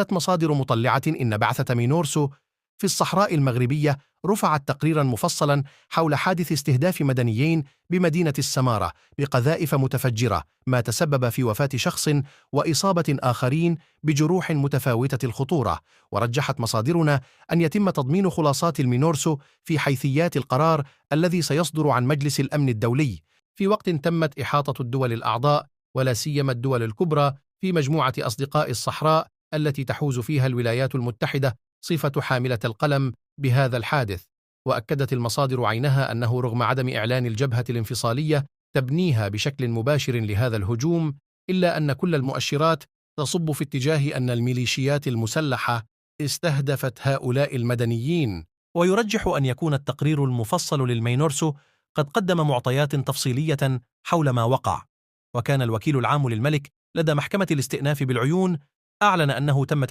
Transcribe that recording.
قالت مصادر مطلعة إن بعثة مينورسو في الصحراء المغربية رفعت تقريرا مفصلا حول حادث استهداف مدنيين بمدينة السمارة بقذائف متفجرة، ما تسبب في وفاة شخص وإصابة آخرين بجروح متفاوتة الخطورة. ورجحت مصادرنا أن يتم تضمين خلاصات المينورسو في حيثيات القرار الذي سيصدر عن مجلس الأمن الدولي، في وقت تمت إحاطة الدول الأعضاء ولا سيما الدول الكبرى في مجموعة أصدقاء الصحراء التي تحوز فيها الولايات المتحدة صفة حاملة القلم بهذا الحادث. وأكدت المصادر عينها أنه رغم عدم إعلان الجبهة الانفصالية تبنيها بشكل مباشر لهذا الهجوم، إلا أن كل المؤشرات تصب في اتجاه أن الميليشيات المسلحة استهدفت هؤلاء المدنيين. ويرجح أن يكون التقرير المفصل للمينورسو قد قدم معطيات تفصيلية حول ما وقع. وكان الوكيل العام للملك لدى محكمة الاستئناف بالعيون أعلن أنه تم